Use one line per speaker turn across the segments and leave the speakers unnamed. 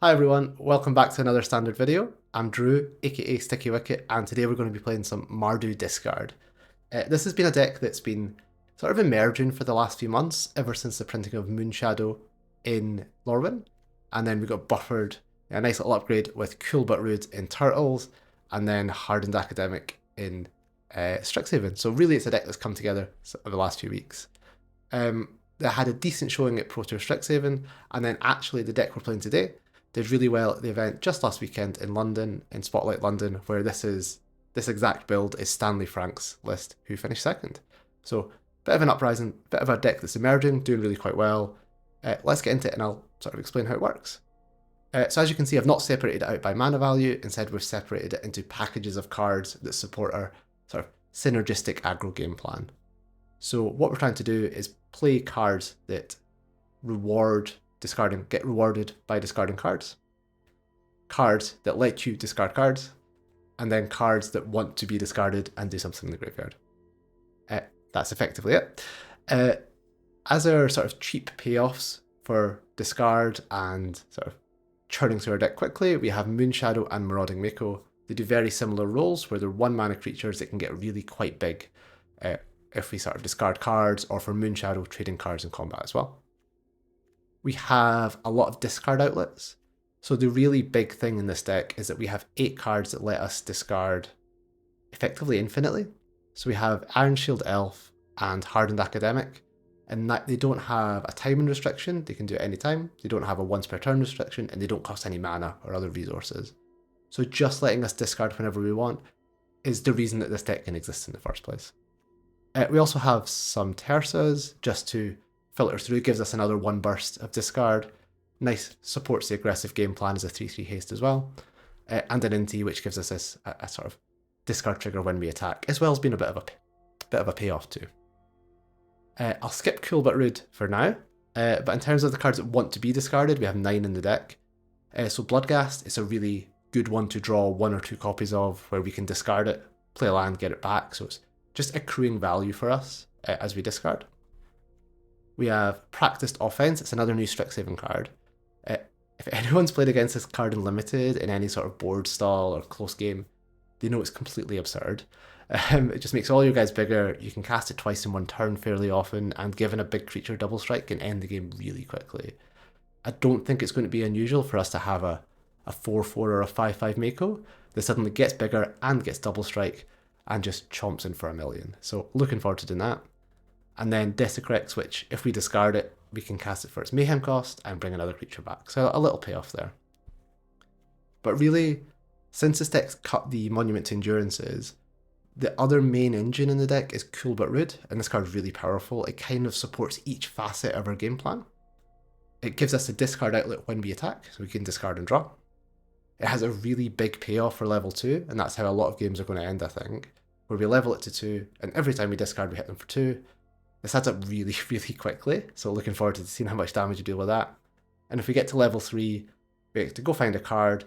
Hi everyone, welcome back to another standard video. I'm Drew, aka Sticky Wicket, and today we're going to be playing some Mardu Discard. This has been a deck that's been sort of emerging for the last few months, ever since the printing of Moonshadow in Lorwyn, and then we got buffered, a nice little upgrade with Cool But Rude in Turtles, and then Hardened Academic in Strixhaven. So really it's a deck that's come together over the last few weeks. They had a decent showing at Pro Tour Strixhaven, and then actually the deck we're playing today did really well at the event just last weekend in London, in Spotlight London, where this exact build is Stanley Frank's list, who finished second. So bit of an uprising, bit of a deck that's emerging, doing really quite well. Let's get into it and I'll sort of explain how it works. So as you can see, I've not separated it out by mana value, instead we've separated it into packages of cards that support our sort of synergistic aggro game plan. So what we're trying to do is play cards that get rewarded by discarding cards that let you discard cards, and then cards that want to be discarded and do something in the graveyard. That's effectively it. As our sort of cheap payoffs for discard and sort of churning through our deck quickly, we have Moonshadow and Marauding Mako. They do very similar roles where they're 1-mana creatures that can get really quite big if we sort of discard cards, or for Moonshadow trading cards in combat as well. We have a lot of discard outlets. So the really big thing in this deck is that we have 8 cards that let us discard effectively infinitely. So we have Ironshield Elf and Hardened Academic, and that they don't have a timing restriction, they can do it any time, they don't have a once per turn restriction, and they don't cost any mana or other resources. So just letting us discard whenever we want is the reason that this deck can exist in the first place. We also have some Tersas just to filter through, gives us another 1 burst of discard. Nice, supports the aggressive game plan as a 3/3 haste as well. And an Inti, which gives us this a sort of discard trigger when we attack, as well as being a bit of a payoff too. I'll skip Cool But Rude for now, but in terms of the cards that want to be discarded, we have 9 in the deck. So Bloodghast is a really good one to draw 1 or 2 copies of, where we can discard it, play a land, get it back, so it's just accruing value for us as we discard. We have Practiced Offence, it's another new Strixhaven card. If anyone's played against this card in Limited in any sort of board stall or close game, they know it's completely absurd. It just makes all your guys bigger, you can cast it twice in 1 turn fairly often, and given a big creature double strike can end the game really quickly. I don't think it's going to be unusual for us to have a 4/4 or a 5/5 Mako that suddenly gets bigger and gets double strike and just chomps in for 1,000,000. So looking forward to doing that. And then Desecrex, which if we discard it, we can cast it for its mayhem cost and bring another creature back. So a little payoff there. But really, since this deck's cut the Monument to Endurances, the other main engine in the deck is Cool But Rude, and this card's really powerful. It kind of supports each facet of our game plan. It gives us a discard outlet when we attack, so we can discard and draw. It has a really big payoff for level 2, and that's how a lot of games are going to end, I think, where we level it to 2, and every time we discard we hit them for 2. This adds up really, really quickly, so looking forward to seeing how much damage you deal with that. And if we get to level 3, we get to go find a card,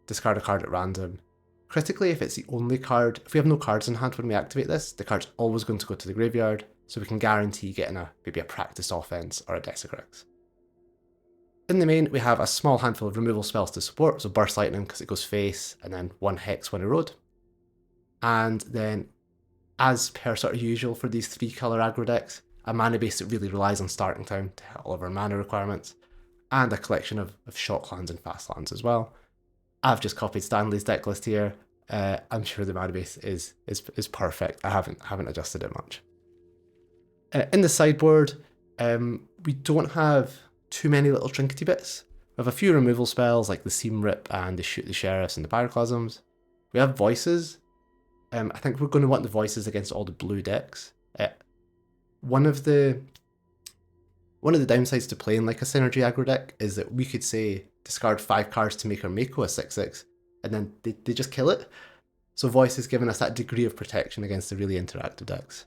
discard a card at random. Critically, if it's the only card, if we have no cards in hand when we activate this, the card's always going to go to the graveyard, so we can guarantee getting maybe a Practiced Offence or a Desecrex. In the main, we have a small handful of removal spells to support, so Burst Lightning because it goes face, and then 1 Hex, 1 Erode. And then, as per sort of usual for these 3-colour aggro decks, a mana base that really relies on starting time to hit all of our mana requirements, and a collection of shock lands and fast lands as well. I've just copied Stanley's deck list here. I'm sure the mana base is perfect. I haven't adjusted it much. In the sideboard, we don't have too many little trinkety bits. We have a few removal spells like the Seam Rip and the Shoot the Sheriffs and the Pyroclasms. We have Voices. I think we're going to want the Voices against all the blue decks. One of the downsides to playing like a synergy aggro deck is that we could say discard 5 cards to make our Mako a 6/6, and then they just kill it. So Voices giving us that degree of protection against the really interactive decks.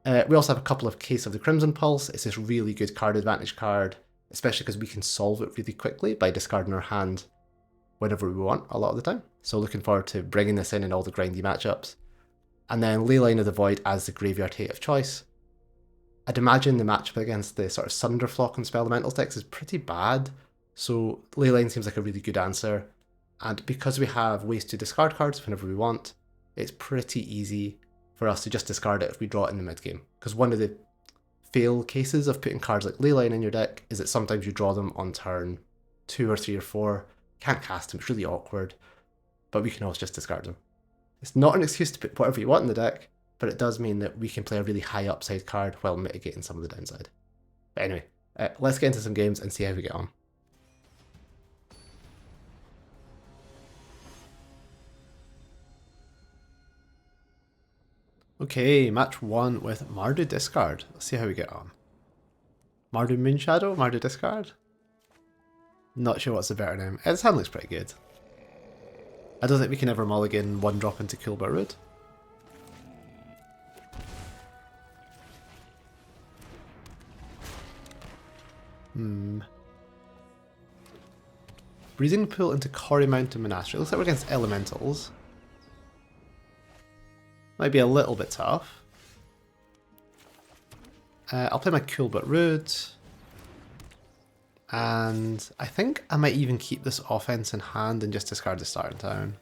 We also have a couple of Case of the Crimson Pulse. It's this really good card advantage card, especially because we can solve it really quickly by discarding our hand whenever we want a lot of the time. So looking forward to bringing this in all the grindy matchups. And then Leyline of the Void as the graveyard hate of choice. I'd imagine the matchup against the sort of Sunderflock and Spell Elementals decks is pretty bad, So Leyline seems like a really good answer. And because we have ways to discard cards whenever we want, it's pretty easy for us to just discard it if we draw it in the mid game. Because one of the fail cases of putting cards like Leyline in your deck is that sometimes you draw them on turn 2 or 3 or 4, can't cast them, it's really awkward, but we can always just discard them. It's not an excuse to put whatever you want in the deck, but it does mean that we can play a really high upside card while mitigating some of the downside. But anyway, let's get into some games and see how we get on. Okay, match 1 with Mardu Discard. Let's see how we get on. Mardu Moonshadow, Mardu Discard? Not sure what's the better name. Its hand looks pretty good. I don't think we can ever mulligan 1-drop into Cool But Rude. Breathing Pool into Quarry Mountain Monastery. Looks like we're against elementals. Might be a little bit tough. I'll play my Cool But Rude. And I think I might even keep this offense in hand and just discard the start in town.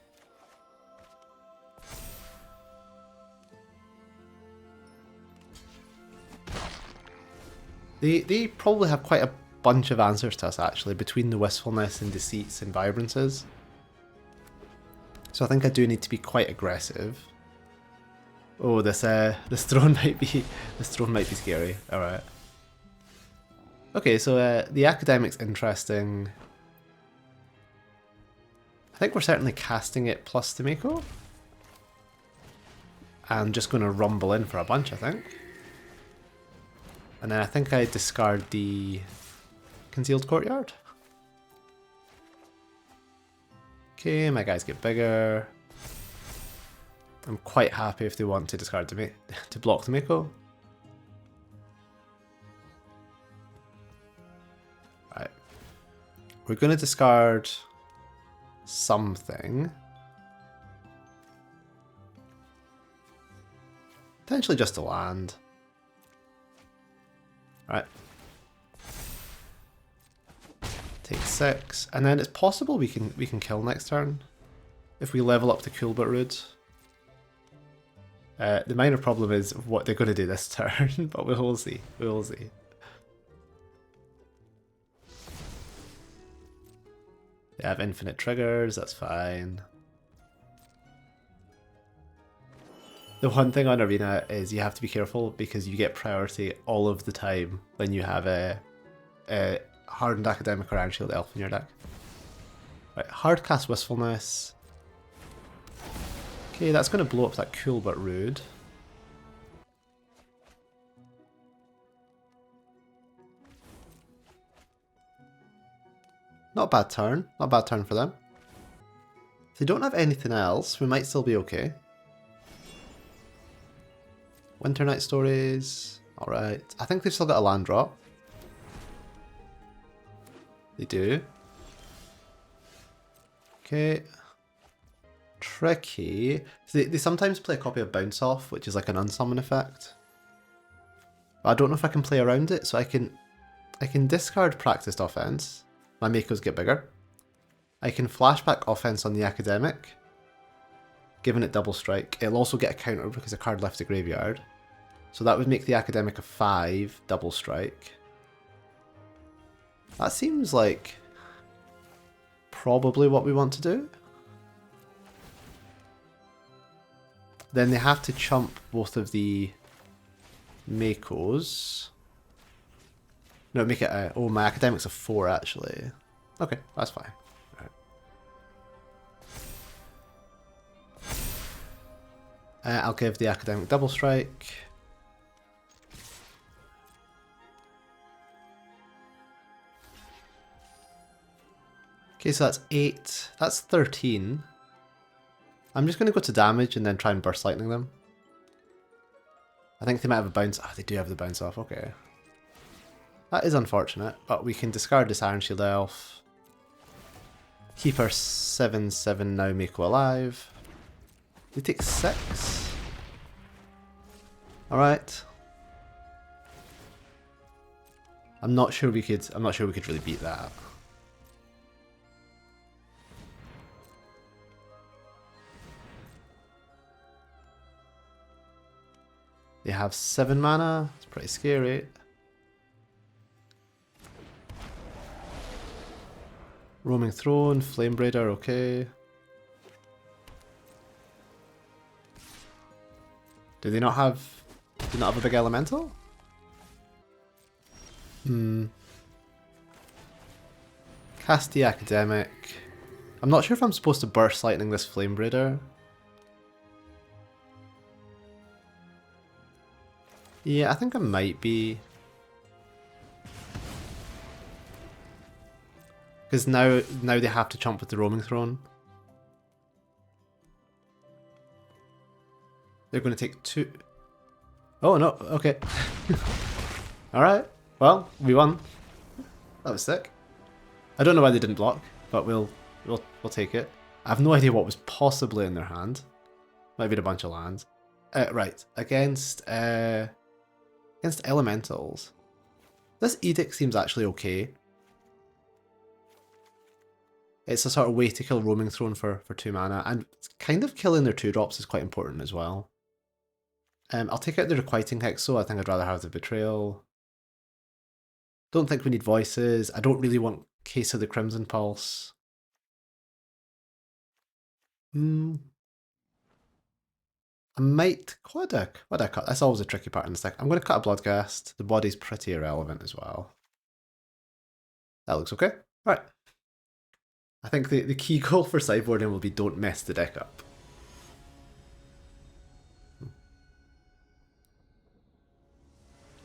They probably have quite a bunch of answers to us actually, between the Wistfulness and Deceits and Vibrances. So I think I do need to be quite aggressive. Oh, this throne might be scary. All right. Okay, so the Academic's interesting. I think we're certainly casting it plus the Mako. I'm just going to rumble in for a bunch, I think. And then I think I discard the Concealed Courtyard. Okay, my guys get bigger. I'm quite happy if they want to discard to block the Mako. Right. We're going to discard something. Potentially just a land. Right. Take 6, and then it's possible we can kill next turn if we level up to Cool But Rude. The minor problem is what they're going to do this turn, but we'll see. We'll see. They have infinite triggers, that's fine. The one thing on Arena is you have to be careful because you get priority all of the time when you have a Hardened Academic or Iron Elf in your deck. Right, hard cast Wistfulness. Okay, that's going to blow up that Cool But Rude. Not a bad turn. Not a bad turn for them. If they don't have anything else, we might still be okay. Winter Night Stories. Alright. I think they've still got a land drop. They do. Okay. Tricky. So they sometimes play a copy of Bounce Off, which is like an unsummon effect. But I don't know if I can play around it, so I can discard Practiced Offence. My Makos get bigger. I can flashback Offense on the Academic, giving it double strike. It'll also get a counter because a card left the graveyard. So that would make the Academic a 5 double strike. That seems like probably what we want to do. Then they have to chump both of the Makos. No, make it a... Oh, my Academic's a 4 actually. Okay, that's fine. Right. I'll give the Academic double strike. Okay, so that's 8. That's 13. I'm just going to go to damage and then try and Burst Lightning them. I think they might have a bounce. Oh, they do have the bounce off. Okay. That is unfortunate, but we can discard this Iron Shield Elf. Keep our 7/7 now Mako alive. They take 6. Alright. I'm not sure we could really beat that. They have 7 mana. It's pretty scary. Roaming Throne, Flamebraider, okay. Do they not have... Do they not have a big elemental? Cast the Academic. I'm not sure if I'm supposed to Burst Lightning this Flamebraider. Yeah, I think I might be. Because now they have to chomp with the Roaming Throne. They're going to take 2... Oh no, okay. Alright, well, we won. That was sick. I don't know why they didn't block, but we'll take it. I have no idea what was possibly in their hand. Might be a bunch of lands. Right, against elementals. This Edict seems actually okay. It's a sort of way to kill Roaming Throne for 2 mana, and kind of killing their 2-drops is quite important as well. I'll take out the Requiting Hexo. I think I'd rather have the Betrayal. Don't think we need Voices. I don't really want Case of the Crimson Pulse. I might... What do I cut? That's always a tricky part in this deck. I'm going to cut a Bloodcast. The body's pretty irrelevant as well. That looks okay. Alright. I think the key goal for sideboarding will be don't mess the deck up.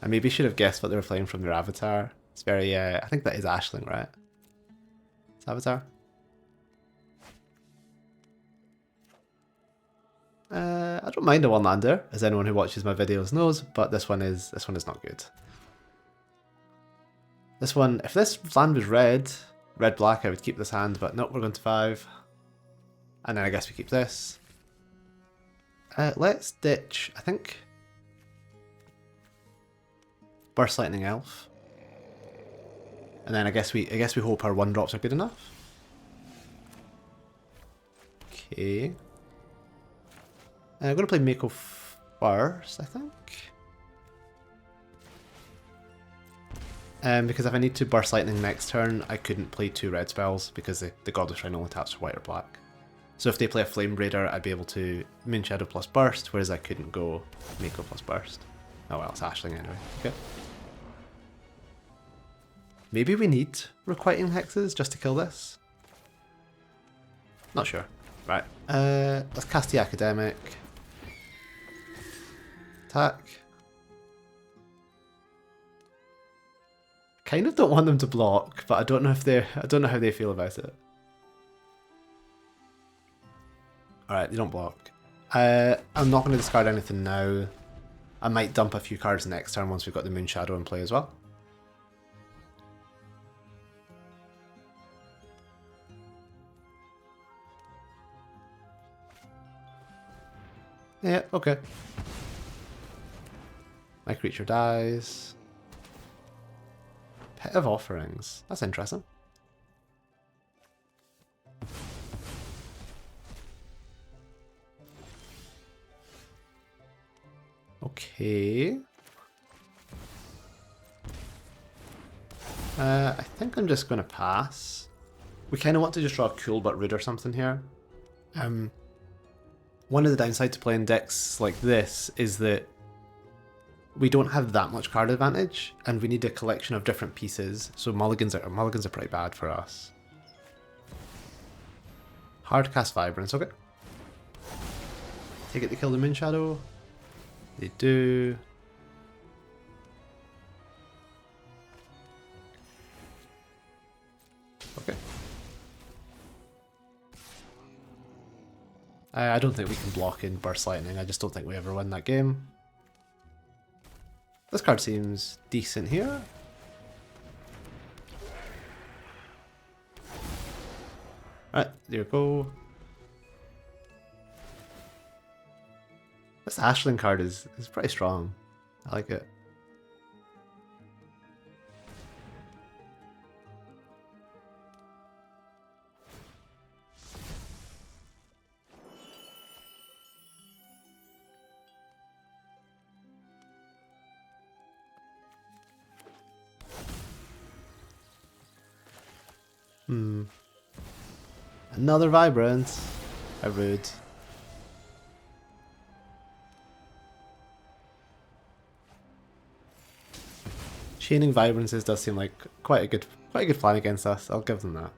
I maybe should have guessed what they were playing from their avatar. It's very, I think that is Ashling, right? It's avatar. I don't mind a one-lander, as anyone who watches my videos knows, but this one is not good. This one, if this land was red-black, I would keep this hand, but nope, we're going to 5. And then I guess we keep this. Let's ditch, I think, Burst Lightning Elf. And then I guess we hope our 1-drops are good enough. Okay. I'm going to play Mako first, I think. Because if I need to Burst Lightning next turn, I couldn't play 2 red spells because the Godless Shrine only taps for white or black. So if they play a Flamebraider, I'd be able to Moonshadow plus Burst, whereas I couldn't go Mako plus Burst. Oh well, it's Ashling anyway. Okay. Maybe we need Requiting Hexes just to kill this? Not sure. Right. Let's cast the Academic. Attack. Kind of don't want them to block, but I don't know how they feel about it. Alright, they don't block. I'm not going to discard anything now. I might dump a few cards next turn once we've got the Moonshadow in play as well. Yeah, okay. My creature dies. Pit of Offerings. That's interesting. Okay. I think I'm just going to pass. We kind of want to just draw a cool but rude or something here. One of the downsides to playing decks like this is that we don't have that much card advantage, and we need a collection of different pieces, so mulligans are pretty bad for us. Hard cast Vibrance, okay. Take it to kill the Moonshadow. They do. Okay. I don't think we can block in Burst Lightning, I just don't think we ever win that game. This card seems decent here. Alright, there you go. This Ashling card is pretty strong. I like it. Another Vibrant. How rude. Chaining Vibrances does seem like quite a good plan against us. I'll give them that.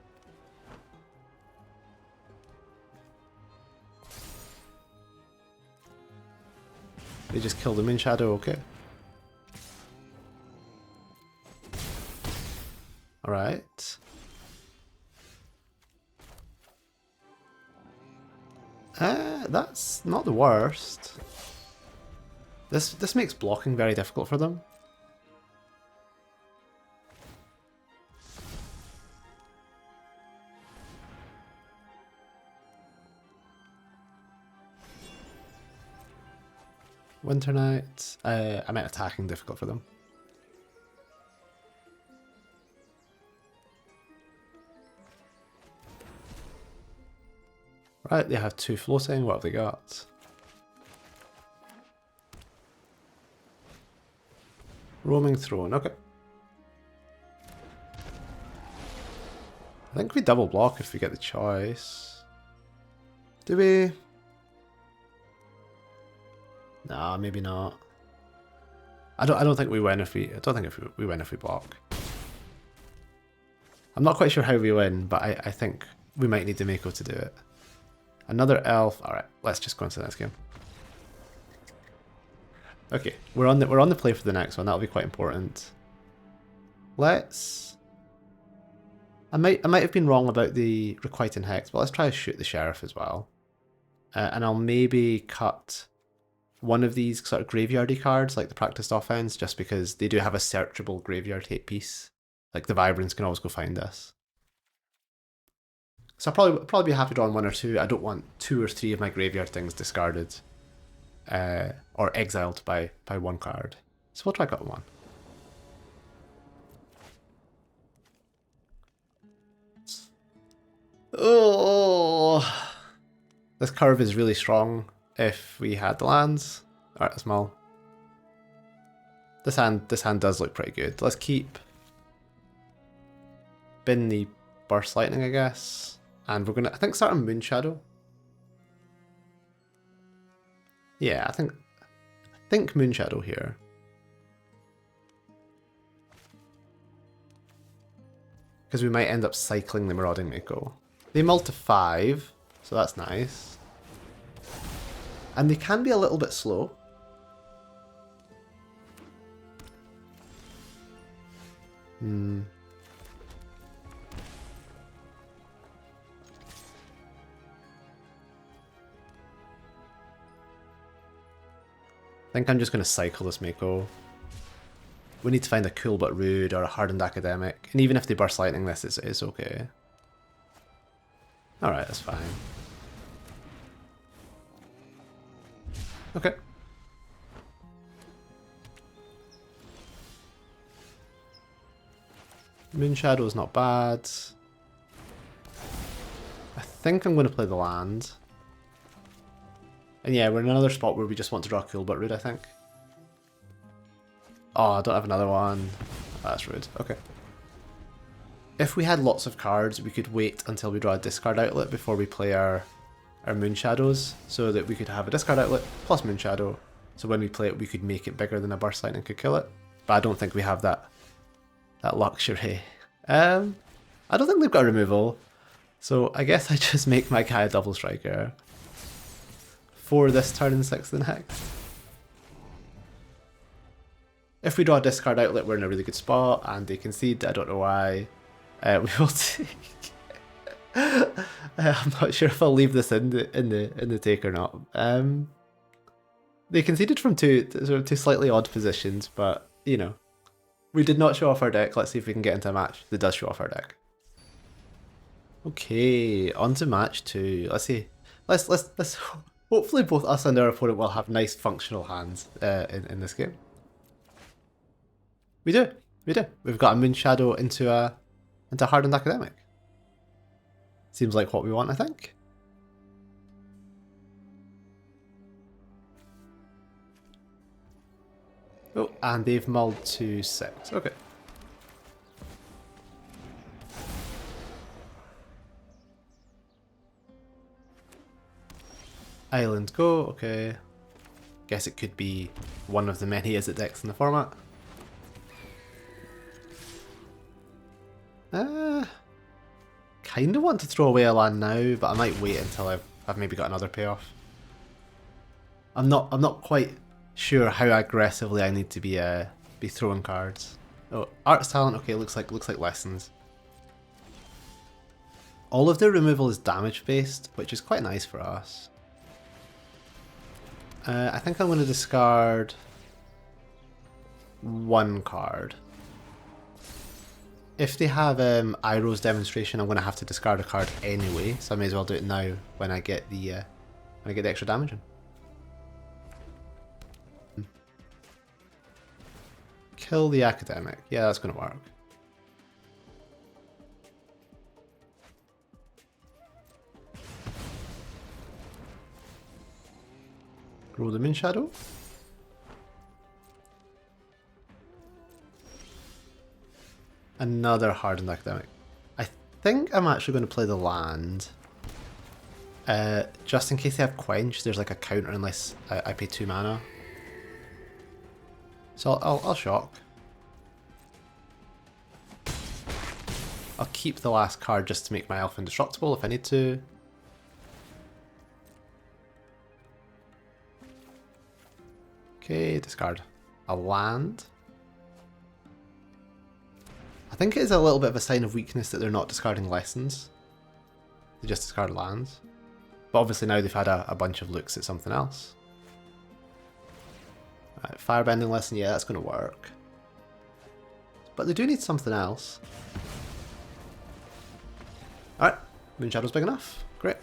They just killed the Moonshadow, okay. Alright. That's not the worst. This makes blocking very difficult for them. Winter Night. I meant attacking difficult for them. Right, they have 2 floating. What have they got? Roaming Throne. Okay. I think we double block if we get the choice. Do we? Nah, maybe not. I don't think we win if we win if we block. I'm not quite sure how we win, but I think we might need the Mako to do it. Another elf. All right, let's just go into the next game. Okay, we're on the play for the next one. That'll be quite important. Let's. I might have been wrong about the Requiting Hex, but let's try to shoot the Sheriff as well. And I'll maybe cut one of these sort of graveyardy cards, like the Practiced Offence, just because they do have a searchable graveyard hate piece. Like the Vibrance can always go find us. So I'll probably be happy drawing 1 or 2. I don't want 2 or 3 of my graveyard things discarded or exiled by 1 card. So we'll try cut 1. Oh, this curve is really strong if we had the lands. Alright, that's small. This hand does look pretty good. Let's keep bin the Burst Lightning, I guess. And we're gonna, I think, start on Moonshadow. Yeah, I think Moonshadow here. Because we might end up cycling the Marauding Mako. They mull to 5, so that's nice. And they can be a little bit slow. I think I'm just going to cycle this Mako. We need to find a Cool But Rude or a Hardened Academic. And even if they Burst Lightning this, it's okay. Alright, that's fine. Okay. Moonshadow's not bad. I think I'm going to play the land. And yeah, we're in another spot where we just want to draw Cool But Rude, I think. Oh, I don't have another one. Oh, that's rude. Okay. If we had lots of cards, we could wait until we draw a discard outlet before we play our Moonshadows, so that we could have a discard outlet plus Moonshadow. So when we play it, we could make it bigger than a Burst Lightning could kill it. But I don't think we have that luxury. I don't think they've got a removal. So I guess I just make my guy a double striker for this turn and 6th and next. If we draw a discard outlet, we're in a really good spot, and they concede. I don't know why. We will take. I'm not sure if I'll leave this in the take or not. They conceded from two slightly odd positions, but you know, we did not show off our deck. Let's see if we can get into a match that does show off our deck. Okay, on to match 2. Let's see. Let's. Hopefully both us and our opponent will have nice functional hands in this game. We do. We've got a Moonshadow into a Hardened Academic. Seems like what we want, I think. Oh, and they've mulled to 6. Okay. Island go, okay. Guess it could be one of the many Izzet decks in the format. Kind of want to throw away a land now, but I might wait until I've maybe got another payoff. I'm not quite sure how aggressively I need to be throwing cards. Oh, Arts Talent, okay, looks like lessons. All of their removal is damage based, which is quite nice for us. I think I'm going to discard one card. If they have Aggro's demonstration, I'm going to have to discard a card anyway, so I may as well do it now when I get the extra damage in. Kill the Academic. Yeah, that's going to work. Roll the Moonshadow. Another Hardened Academic. I think I'm actually going to play the land. Just in case they have Quench, there's like a counter unless I pay 2 mana. So I'll shock. I'll keep the last card just to make my elf indestructible if I need to. Okay, discard a land. I think it is a little bit of a sign of weakness that they're not discarding lessons. They just discard lands. But obviously now they've had a bunch of looks at something else. Right, Firebending lesson, yeah, that's going to work. But they do need something else. Alright, Moonshadow's big enough. Great.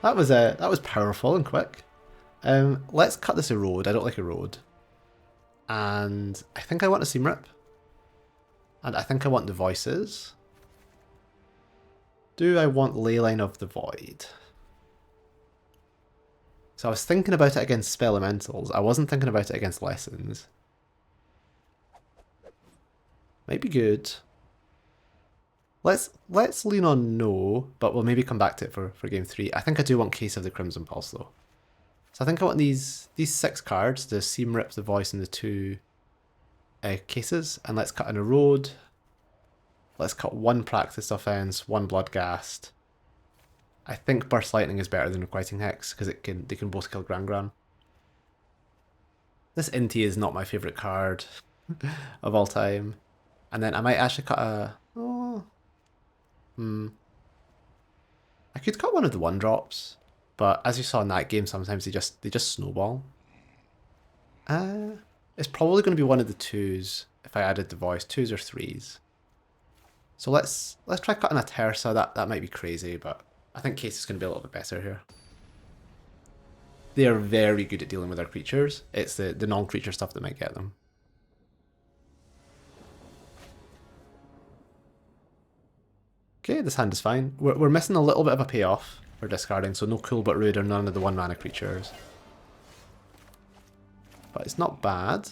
That was powerful and quick. Let's cut this Erode. I don't like Erode. And I think I want a Seam Rip. And I think I want the Voices. Do I want Leyline of the Void? So I was thinking about it against Spell Elementals. I wasn't thinking about it against Lessons. Might be good. Let's lean on no, but we'll maybe come back to it for game 3. I think I do want Case of the Crimson Pulse though. So I think I want these 6 cards, the Seam Rip, the Voice, and the 2 cases. And let's cut an Erode. Let's cut 1 Practiced Offence, 1 Bloodghast. I think Burst Lightning is better than Requiting Hex because they can both kill Gran. This Inti is not my favourite card of all time. And then I might actually cut a... I could cut one of the 1-drops. But as you saw in that game, sometimes they just snowball. It's probably going to be one of the 2s if I added the Voice, 2s or 3s. So let's try cutting a Tersa. That might be crazy, but I think Case is going to be a little bit better here. They are very good at dealing with their creatures. It's the non-creature stuff that might get them. Okay, this hand is fine. We're missing a little bit of a payoff for discarding, so no Cool But Rude or none of the 1-mana creatures. But it's not bad.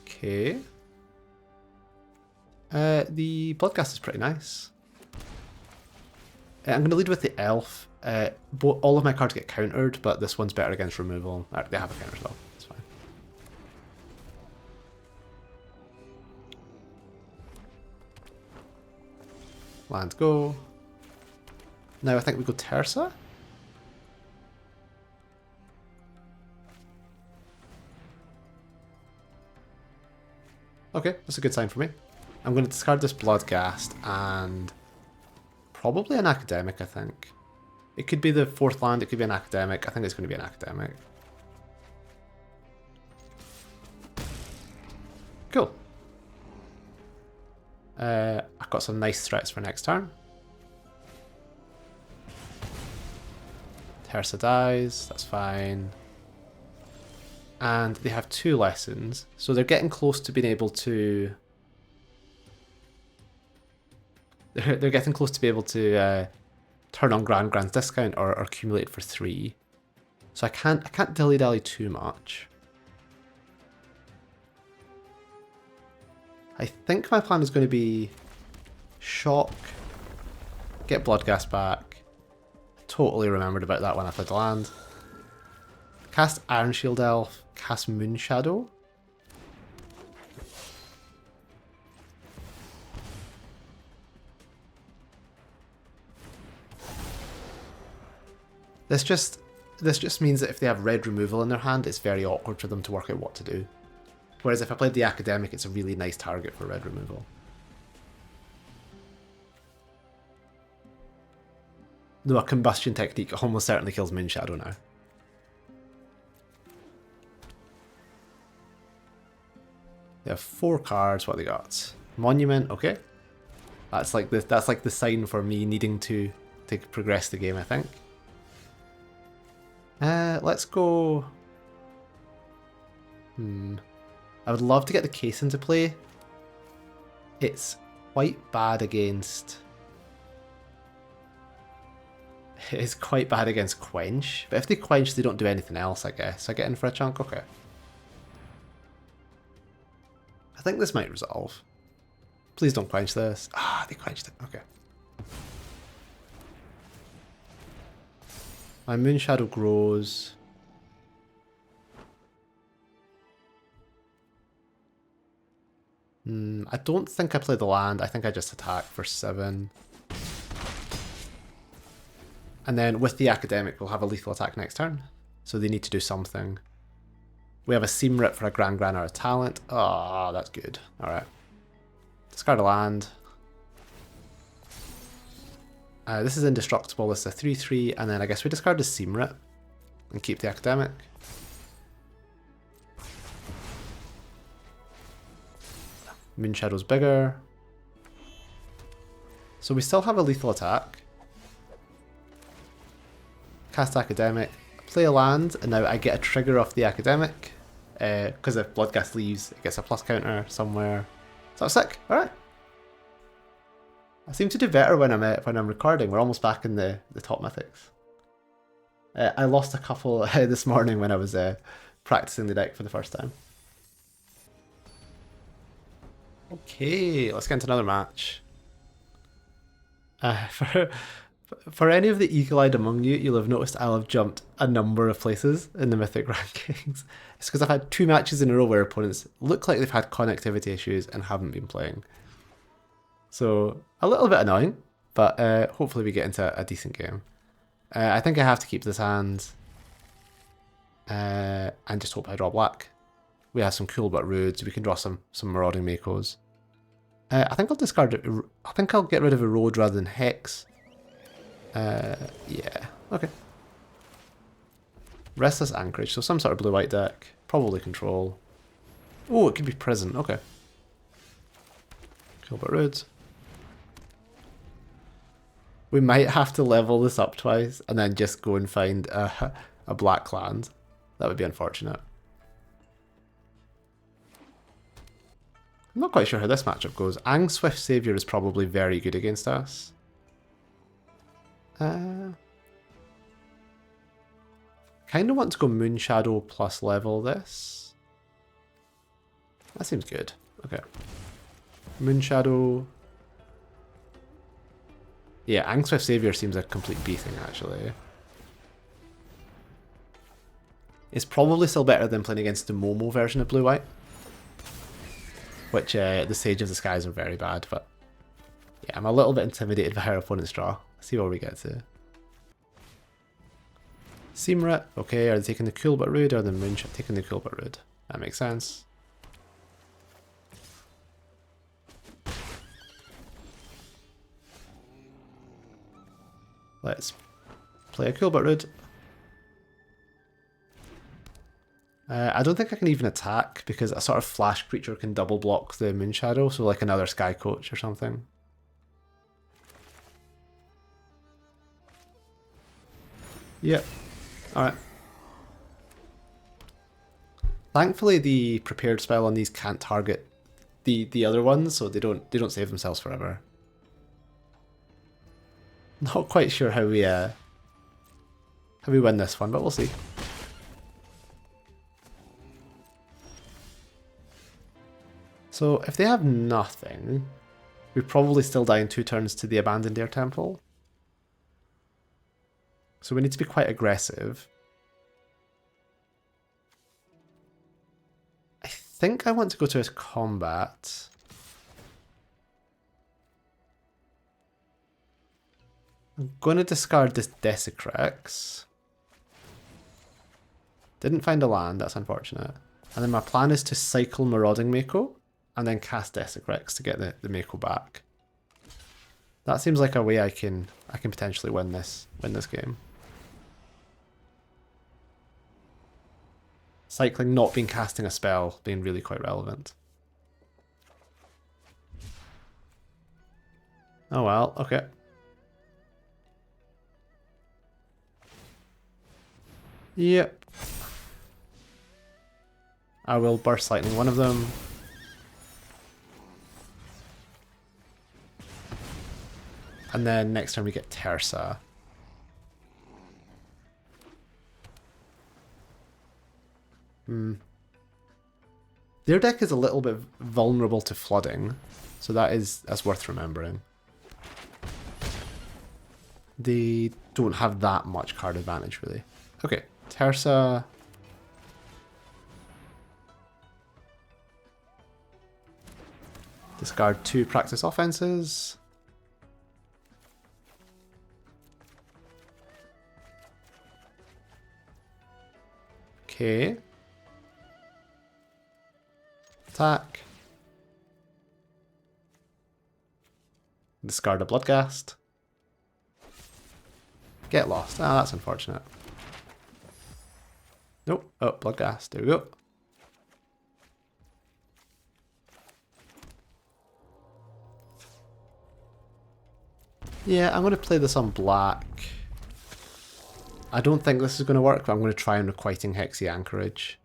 Okay. The Bloodghast is pretty nice. I'm going to lead with the Elf. All of my cards get countered, but this one's better against removal. They have a counter spell. It's fine. Land go. Now I think we go Tersa. Okay, that's a good sign for me. I'm going to discard this Bloodghast and probably an Academic, I think. It could be the 4th land, it could be an Academic. I think it's going to be an Academic. Cool. I've got some nice threats for next turn. Tersa dies, that's fine. And they have 2 lessons, so they're getting close to being able to... They're getting close to be able to turn on Grand's discount or accumulate for 3. So I can't dilly-dally too much. I think my plan is going to be shock, get Bloodghast back. Totally remembered about that when I played the land. Cast Iron Shield Elf, cast Moonshadow. This just means that if they have red removal in their hand, it's very awkward for them to work out what to do. Whereas if I played the Academic, it's a really nice target for red removal. Though a Combustion Technique almost certainly kills Moonshadow now. They have 4 cards. What they got? Monument. Okay, that's like the sign for me needing to progress the game, I think. Let's go. I would love to get the case into play. It's quite bad against. It's quite bad against Quench, but if they Quench, they don't do anything else, I guess. I get in for a chunk? Okay. I think this might resolve. Please don't Quench this. Ah, they quenched it. Okay. My Moonshadow grows. I don't think I play the land. I think I just attack for 7. And then with the Academic, we'll have a lethal attack next turn. So they need to do something. We have a Seam Rip for a Grand or a talent. Oh, that's good. Alright. Discard a land. This is indestructible. This is a 3/3. And then I guess we discard the Seam Rip and keep the Academic. Moonshadow's bigger. So we still have a lethal attack. Cast Academic. Play a land, and now I get a trigger off the Academic. Because if Bloodghast leaves, it gets a plus counter somewhere. So that's sick. Alright. I seem to do better when I'm recording. We're almost back in the top mythics. I lost a couple this morning when I was practicing the deck for the first time. Okay, let's get into another match. For any of the eagle-eyed among you, you'll have noticed I'll have jumped a number of places in the Mythic rankings. It's because I've had 2 matches in a row where opponents look like they've had connectivity issues and haven't been playing. So, a little bit annoying, but hopefully we get into a decent game. I think I have to keep this hand and just hope I draw black. We have some cool but rude, so we can draw some Marauding Makos. I think I'll discard it. I think I'll get rid of Erode rather than Hex. Yeah, okay. Restless Anchorage, so some sort of blue-white deck. Probably Control. Oh, it could be Prison, okay. Cool but rude. We might have to level this up twice and then just go and find a black land. That would be unfortunate. I'm not quite sure how this matchup goes. Aang Swift Savior is probably very good against us. Kind of want to go Moonshadow plus level this. That seems good. Okay. Moonshadow. Yeah, Aang Swift Savior seems a complete beating actually. It's probably still better than playing against the Momo version of blue-white. Which the Sage of the Skies are very bad, but yeah, I'm a little bit intimidated by our opponent's draw. See where we get to. Seam Rip, okay, are they taking the cool but rude or the Moonshot taking the cool but rude? That makes sense. Let's play a cool but rude. I don't think I can even attack because a sort of flash creature can double block the Moonshadow, so like another Sky Coach or something. Yep. Alright. Thankfully the prepared spell on these can't target the other ones, so they don't save themselves forever. Not quite sure how we win this one, but we'll see. So if they have nothing, we probably still die in 2 turns to the Abandoned Air Temple. So we need to be quite aggressive. I think I want to go to his combat. I'm going to discard this Desecrex. Didn't find a land, that's unfortunate. And then my plan is to cycle Marauding Mako and then cast Desecrex to get the Mako back. That seems like a way I can potentially win this game. Cycling not being casting a spell being really quite relevant. Oh well, okay. Yep. I will Burst Lightning one of them. And then next turn we get Tersa. Their deck is a little bit vulnerable to flooding, so that's worth remembering. They don't have that much card advantage, really. Okay, Tersa. Discard 2 Practiced Offences. Okay. Attack. Discard a Bloodghast. Get lost. Ah, that's unfortunate. Nope. Oh, Bloodghast. There we go. Yeah, I'm going to play this on black. I don't think this is going to work, but I'm going to try and Requiting Hexy Anchorage.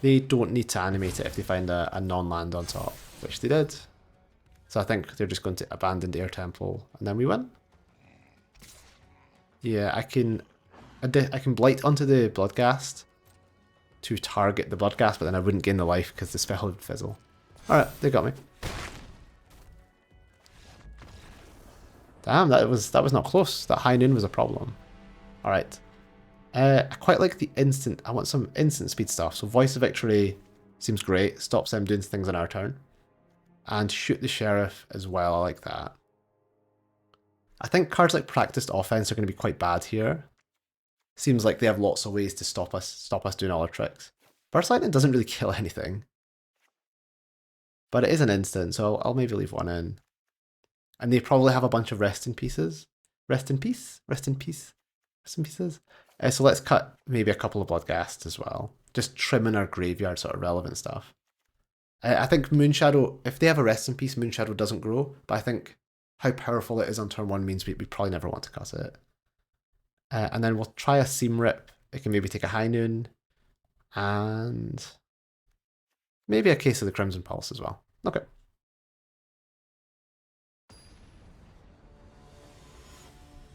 They don't need to animate it if they find a non-land on top, which they did. So I think they're just going to Abandoned Air Temple, and then we win. Yeah, I can Blight onto the Bloodghast to target the Bloodghast, but then I wouldn't gain the life because the spell would fizzle. Alright, they got me. Damn, that was not close. That High Noon was a problem. Alright. I quite like the instant. I want some instant speed stuff. So Voice of Victory seems great. Stops them doing things on our turn. And Shoot the Sheriff as well. I like that. I think cards like Practiced Offence are going to be quite bad here. Seems like they have lots of ways to stop us doing all our tricks. Burst Lightning doesn't really kill anything. But it is an instant, so I'll maybe leave one in. And they probably have a bunch of Rest in Pieces. Rest in Peace? Rest in Peace? Rest in Pieces? So let's cut maybe a couple of Bloodghasts as well. Just trimming our graveyard sort of relevant stuff. I think Moonshadow, if they have a Rest in Peace, Moonshadow doesn't grow. But I think how powerful it is on turn 1 means we probably never want to cut it. And then we'll try a Seam Rip. It can maybe take a High Noon. And maybe a case of the Crimson Pulse as well. Okay.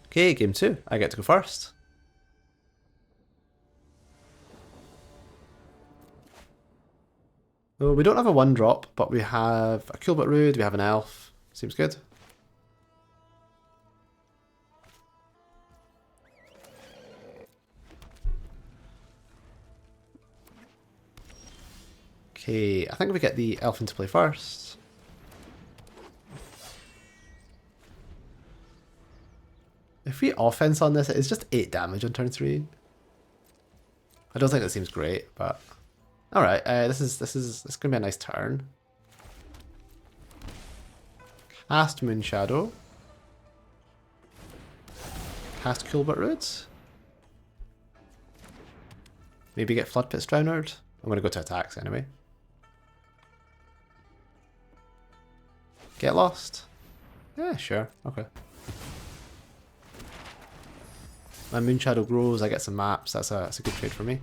Okay, game 2. I get to go first. So we don't have a 1-drop, but we have a Kulbit Rood, we have an Elf. Seems good. Okay, I think we get the Elf into play first. If we offense on this, it's just 8 damage on turn 3. I don't think that seems great, but alright, this is gonna be a nice turn. Cast Moonshadow. Cast Kulbit Roots. Maybe get Flood Pit Drowned. I'm gonna go to attacks anyway. Get lost? Yeah, sure, okay. My Moonshadow grows, I get some maps, that's a good trade for me.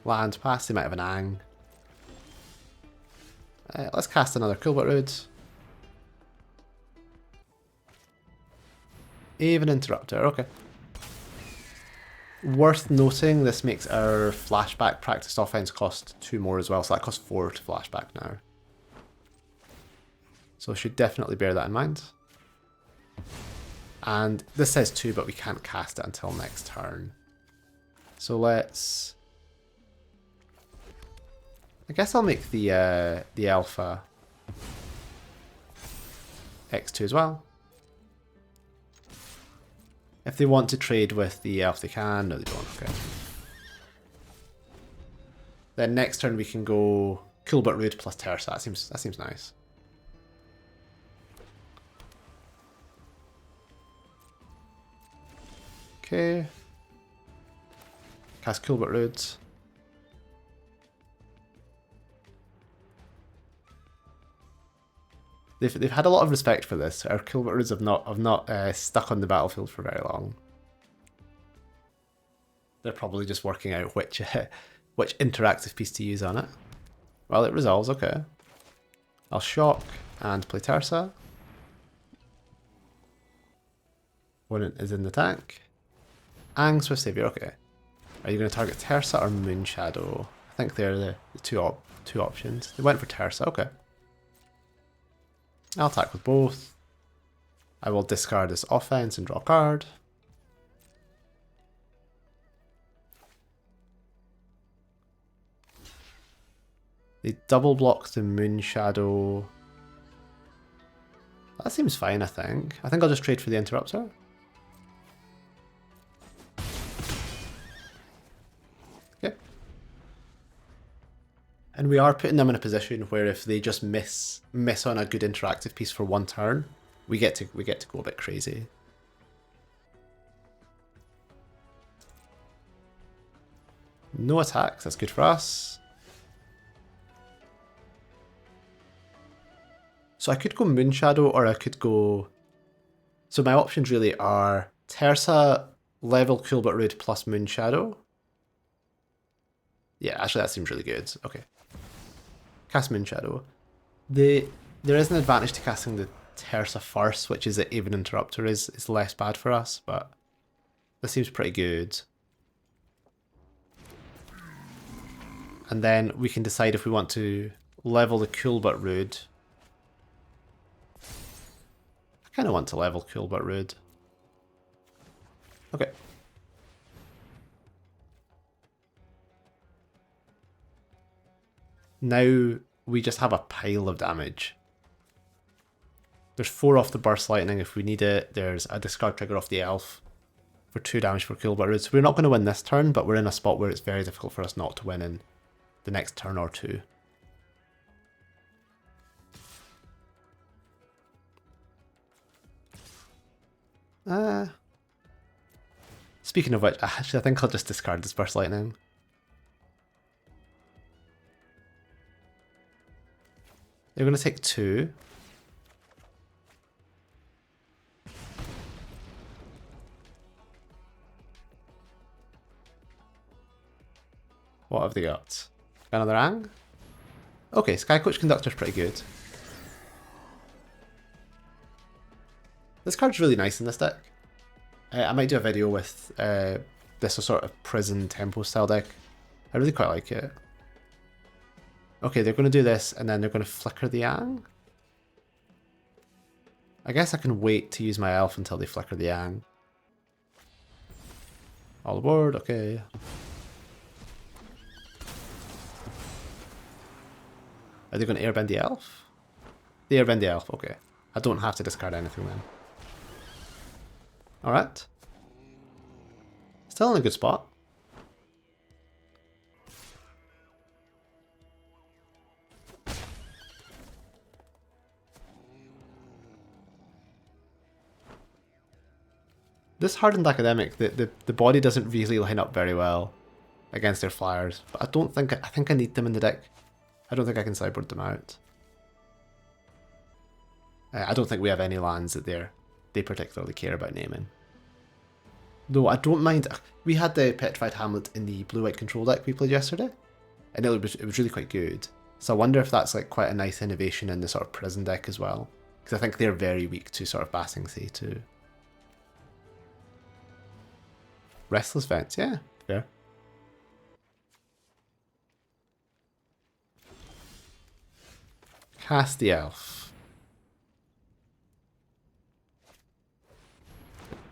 Land pass, they might have an Ang. Let's cast another Kulbit Rood. Even Interrupter, okay. Worth noting, this makes our flashback practiced offense cost 2 more as well, so that costs 4 to flashback now. So should definitely bear that in mind. And this says 2, but we can't cast it until next turn. So let's... I guess I'll make the alpha X2 as well. If they want to trade with the elf, they can. No, they don't. Okay. Then next turn we can go cool but rude plus Tersa. That seems nice. Okay. Cast cool but rude. They've had a lot of respect for this. Our cool but rudes have not stuck on the battlefield for very long. They're probably just working out which which interactive piece to use on it. Well, it resolves. Okay. I'll shock and play Tersa. Opponent is in the tank. Ang Swift Savior. Okay. Are you going to target Tersa or Moonshadow? I think they're the two options. They went for Tersa. Okay. I'll attack with both. I will discard this offense and draw a card. They double block the Moonshadow. That seems fine, I think. I think I'll just trade for the Interrupter. Okay. And we are putting them in a position where if they just miss on a good interactive piece for one turn, we get to go a bit crazy. No attacks, that's good for us. So I could go Moonshadow or I could go... So my options really are Tersa, level Cool But Rude plus Moonshadow. Yeah, actually that seems really good. Okay. Cast Moonshadow. There is an advantage to casting the Tersa first, which is that even Interrupter is less bad for us, but this seems pretty good. And then we can decide if we want to level the Cool But Rude. I kind of want to level Cool But Rude. Okay. Now we just have a pile of damage. There's 4 off the Burst Lightning if we need it. There's a discard trigger off the Elf for 2 damage for Cool But Rude. So we're not going to win this turn, but we're in a spot where it's very difficult for us not to win in the next turn or 2. Speaking of which, actually I think I'll just discard this Burst Lightning. They're going to take 2. What have they got? Another Ang? Okay, Sky Coach Conductor's pretty good. This card's really nice in this deck. I might do a video with this sort of prison tempo style deck. I really quite like it. Okay, they're going to do this and then they're going to flicker the Ang. I guess I can wait to use my elf until they flicker the Ang. All aboard, okay. Are they going to airbend the elf? They airbend the elf, okay. I don't have to discard anything then. Alright. Still in a good spot. This Hardened Academic, the body doesn't really line up very well against their flyers, but I think I need them in the deck. I don't think I can sideboard them out. I don't think we have any lands that they particularly care about naming. Though I don't mind. We had the Petrified Hamlet in the blue-white control deck we played yesterday, and it was really quite good. So I wonder if that's like quite a nice innovation in the sort of prison deck as well, because I think they're very weak to sort of Basing Sea too. Restless Vents, yeah, fair. Cast the Elf.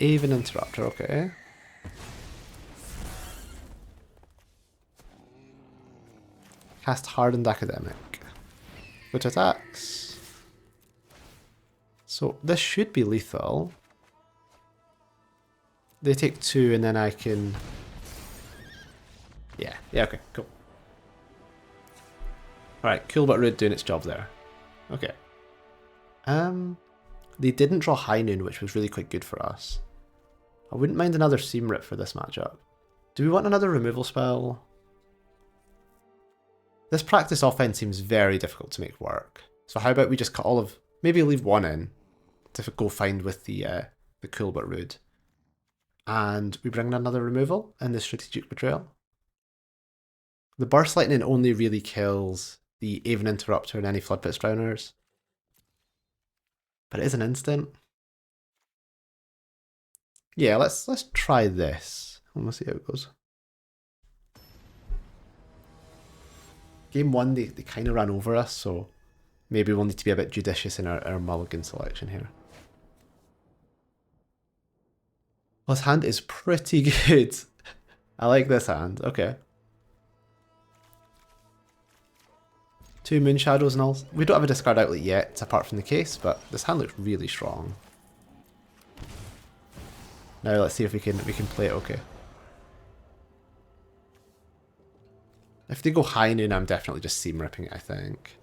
Even Interrupter, okay. Cast Hardened Academic. Which attacks. So this should be lethal. They take 2 and then I can... Yeah, okay, cool. Alright, cool but rude doing its job there. Okay. They didn't draw High Noon, which was really quite good for us. I wouldn't mind another Seam Rip for this matchup. Do we want another removal spell? This Practiced Offence seems very difficult to make work. So how about we just cut all of... Maybe leave 1 in to go find with the Cool but Rude. And we bring in another removal in the Strategic Betrayal. The Burst Lightning only really kills the Aven Interrupter and any Floodpit Drowners. But it is an instant. Yeah, let's try this. Let's see how it goes. Game 1, they kind of ran over us, so maybe we'll need to be a bit judicious in our mulligan selection here. Well, this hand is pretty good. I like this hand. Okay. 2 Moonshadows and all. We don't have a discard outlet yet, apart from the case, but this hand looks really strong. Now let's see if we can play it okay. If they go High Noon, I'm definitely just Seam Ripping it, I think.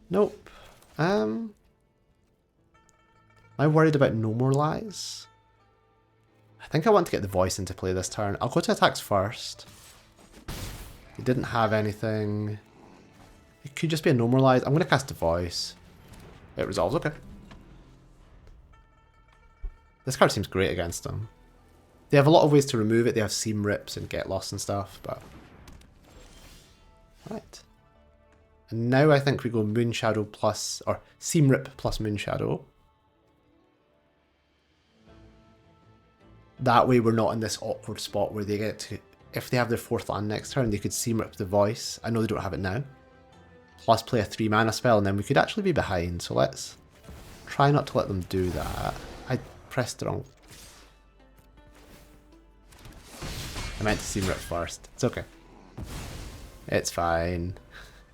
Nope. Am I worried about No More Lies? I think I want to get the Voice into play this turn. I'll go to attacks first. He didn't have anything. It could just be a No More Lies. I'm going to cast the Voice. It resolves, okay. This card seems great against them. They have a lot of ways to remove it. They have Seam Rips and Get Lost and stuff, but... Right. And now I think we go Moonshadow plus... Or Seam Rip plus Moonshadow. That way we're not in this awkward spot where they get to... If they have their 4th land next turn, they could Seam Rip the Voice. I know they don't have it now. Plus play a 3 mana spell, and then we could actually be behind. So let's try not to let them do that. I pressed the wrong... I meant to Seam Rip first. It's okay. It's fine.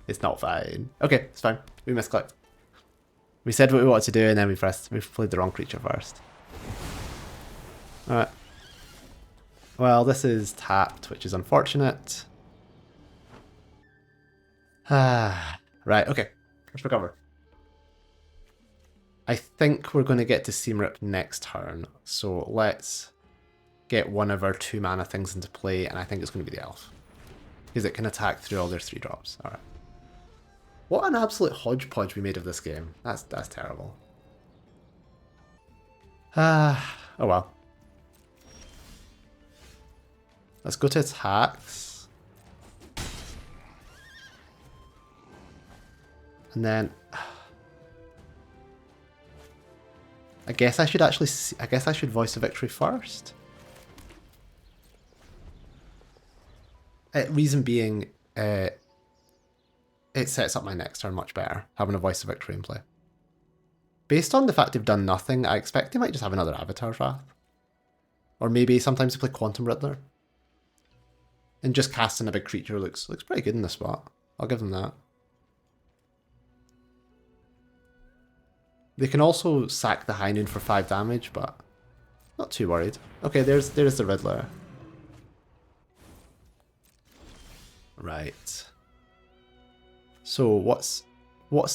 It's not fine. Okay, it's fine. We misclicked. We said what we wanted to do, and then we played the wrong creature first. Alright. Well, this is tapped, which is unfortunate. Right, okay. Let's recover. I think we're going to get to Seam Rip next turn, so let's get one of our 2 mana things into play, and I think it's going to be the Elf. Because it can attack through all their 3 drops. Alright. What an absolute hodgepodge we made of this game. That's terrible. Oh well. Let's go to attacks. And then... I guess I should Voice of Victory first. Reason being, it sets up my next turn much better, having a Voice of Victory in play. Based on the fact they've done nothing, I expect they might just have another Avatar's Wrath. Or maybe sometimes they play Quantum Riddler. And just casting a big creature looks pretty good in this spot. I'll give them that. They can also sack the High Noon for 5 damage, but not too worried. Okay, there's the Riddler. Right. So what's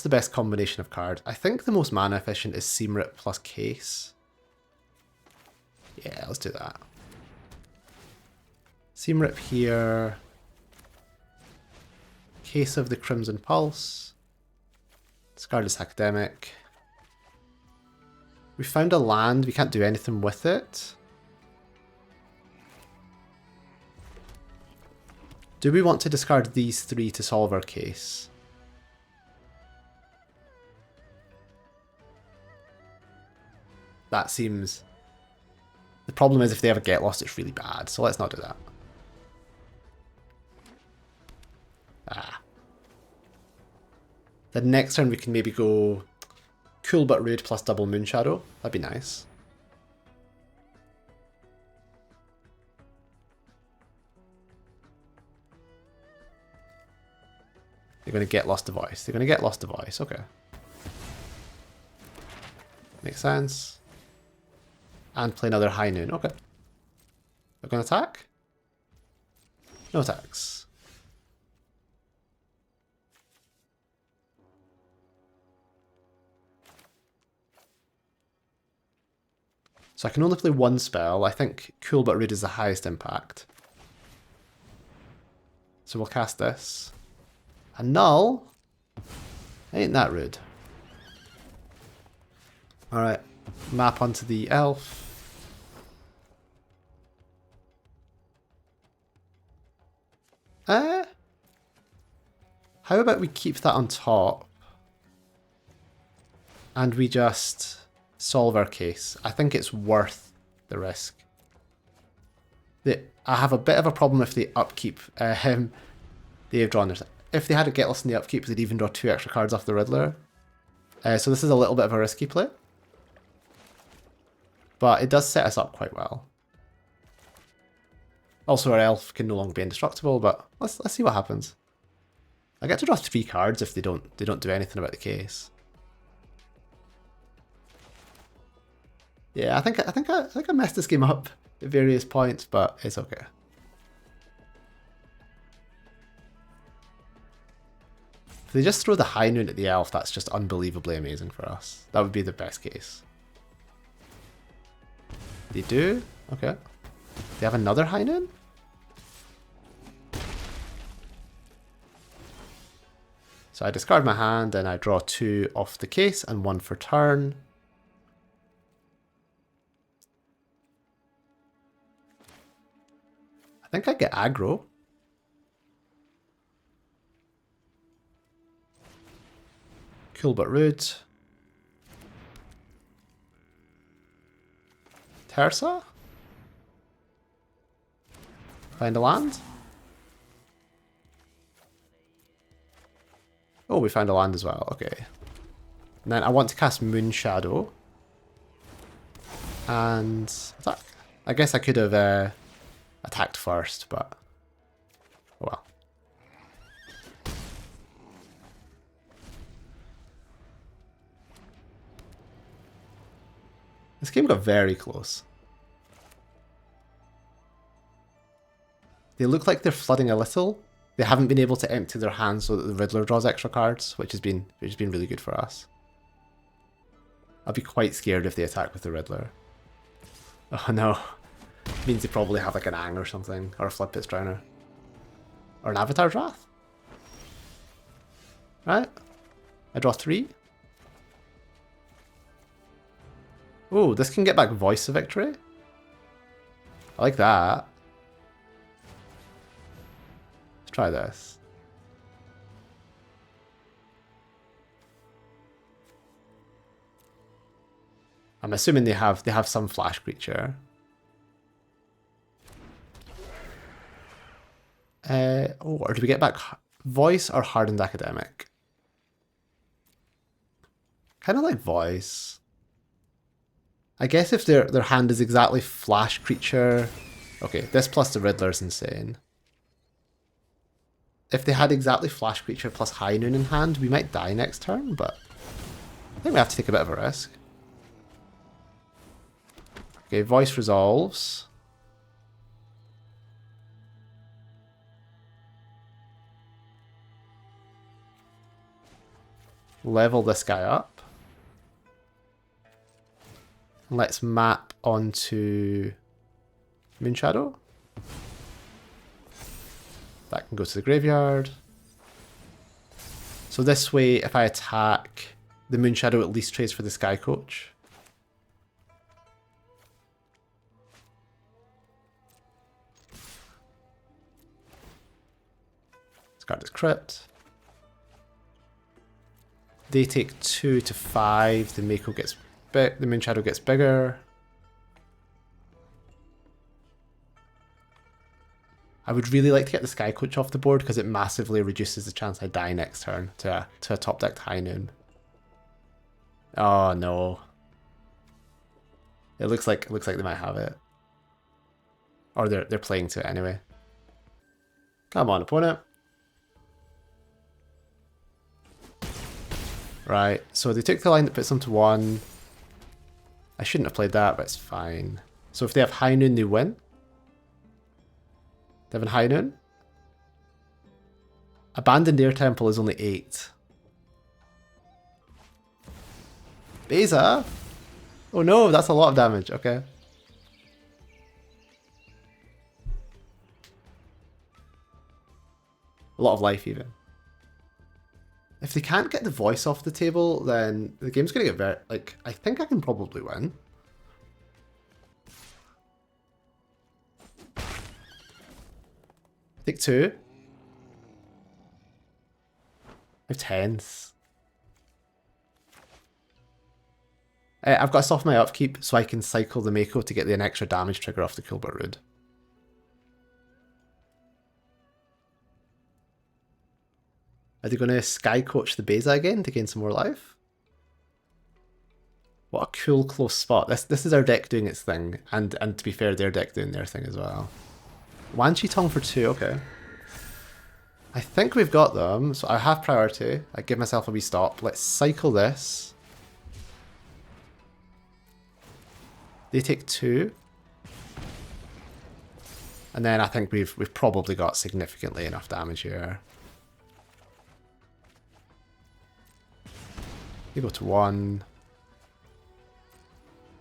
the best combination of cards? I think the most mana efficient is Seam Rip plus Case. Yeah, let's do that. Seam Rip here. Case of the Crimson Pulse. Discard this Academic. We found a land, we can't do anything with it. Do we want to discard these 3 to solve our case? that seems... The problem is if they ever get lost, it's really bad, so let's not do that. Ah. The next turn we can maybe go Cool But Rude plus double Moonshadow. That'd be nice. They're going to get Lost to Voice. They're going to get Lost to Voice. Okay. Makes sense. And play another High Noon. Okay. They're going to attack? No attacks. So I can only play one spell. I think Cool But Rude is the highest impact. So we'll cast this. A null? Ain't that rude. Alright. Map onto the elf. How about we keep that on top? And we just solve our case. I think it's worth the risk. I have a bit of a problem if they upkeep. They have drawn their... If they had a Get Lost in the upkeep, they'd even draw 2 extra cards off the Riddler. So this is a little bit of a risky play. But it does set us up quite well. Also, our elf can no longer be indestructible, but let's see what happens. I get to draw 3 cards if they don't do anything about the case. Yeah, I think I messed this game up at various points, but it's okay. If they just throw the High Noon at the elf, that's just unbelievably amazing for us. That would be the best case. They do? Okay. They have another High Noon? So I discard my hand and I draw 2 off the case and 1 for turn. I think I get aggro. Cool But Rude. Tersa? Find a land? Oh, we found a land as well. Okay. And then I want to cast Moonshadow. And attack. I guess I could have attacked first, but oh well. This game got very close. They look like they're flooding a little. They haven't been able to empty their hands so that the Riddler draws extra cards, which has been really good for us. I'd be quite scared if they attack with the Riddler. Oh no. It means they probably have like an Ang or something, or a Floodpit's Drowner. Or an Avatar's Wrath. Right? I draw 3. Oh, this can get back Voice of Victory. I like that. Let's try this. I'm assuming they have some flash creature. Or do we get back Voice or Hardened Academic? Kind of like Voice. I guess if their hand is exactly flash creature... Okay, this plus the Riddler is insane. If they had exactly flash creature plus High Noon in hand, we might die next turn, but I think we have to take a bit of a risk. Okay, Voice resolves. Level this guy up. Let's map onto Moonshadow. That can go to the graveyard. So this way, if I attack, the Moonshadow at least trades for the Sky Coach. Discard this crypt. They take 2 to 5. The Mako gets big. The Moonshadow gets bigger. I would really like to get the Sky Coach off the board because it massively reduces the chance I die next turn to a top decked High Noon. Oh no. It looks like they might have it. Or they're playing to it anyway. Come on, opponent. Right, so they took the line that puts them to 1. I shouldn't have played that, but it's fine. So if they have High Noon, they win. They have a High Noon. Abandoned Air Temple is only 8. Beza? Oh no, that's a lot of damage, okay. A lot of life even. If they can't get the voice off the table, then the game's gonna get very, like, I think I can probably win. Take 2. I have 10s. I've got to soften my upkeep so I can cycle the Mako to get an extra damage trigger off the Kulbert Rood. Are they going to Sky Coach the Beza again to gain some more life? What a cool close spot. This is our deck doing its thing, and to be fair, their deck doing their thing as well. Wan Chi Tong for 2, okay. I think we've got them, so I have priority. I give myself a wee stop. Let's cycle this. They take 2. And then I think we've probably got significantly enough damage here. We go to 1.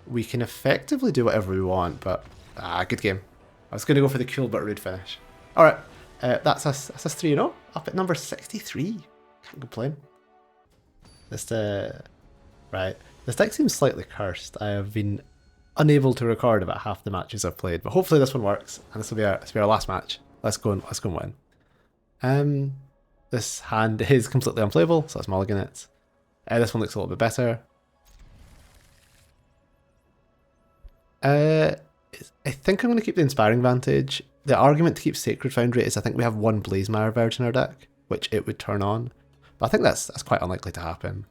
We can effectively do whatever we want, but good game. I was going to go for the Kulbert Rood finish. Alright, that's us 3-0, up at number 63. Can't complain. Right, this deck seems slightly cursed. I have been unable to record about half the matches I've played, but hopefully this one works, and this will be our last match. Let's go and win. This hand is completely unplayable, so let's mulligan it. This one looks a little bit better. I think I'm going to keep the Inspiring Vantage. The argument to keep Sacred Foundry is I think we have 1 Blazemire Verge in our deck, which it would turn on. But I think that's quite unlikely to happen.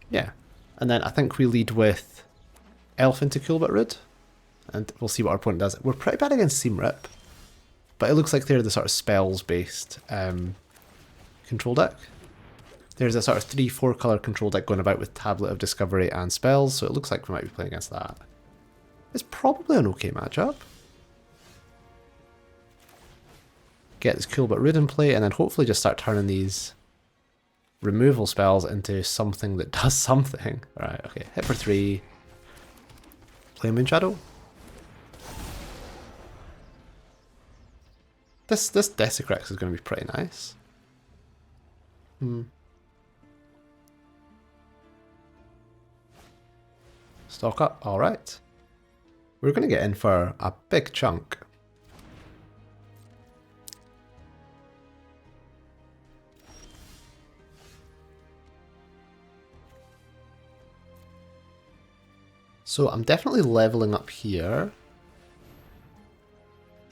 Yeah. And then I think we lead with Elf into Kulbert Rood, and we'll see what our opponent does. We're pretty bad against Seam Rip, but it looks like they're the sort of spells-based control deck. There's a sort of 3-4 colour control deck going about with Tablet of Discovery and spells, so it looks like we might be playing against that. It's probably an okay matchup. Get this Kulbert Rood in play, and then hopefully just start turning these removal spells into something that does something. Alright, okay, hit for 3. Play Moonshadow. This Desecrex is going to be pretty nice. Stock up, alright. We're going to get in for a big chunk. So I'm definitely leveling up here.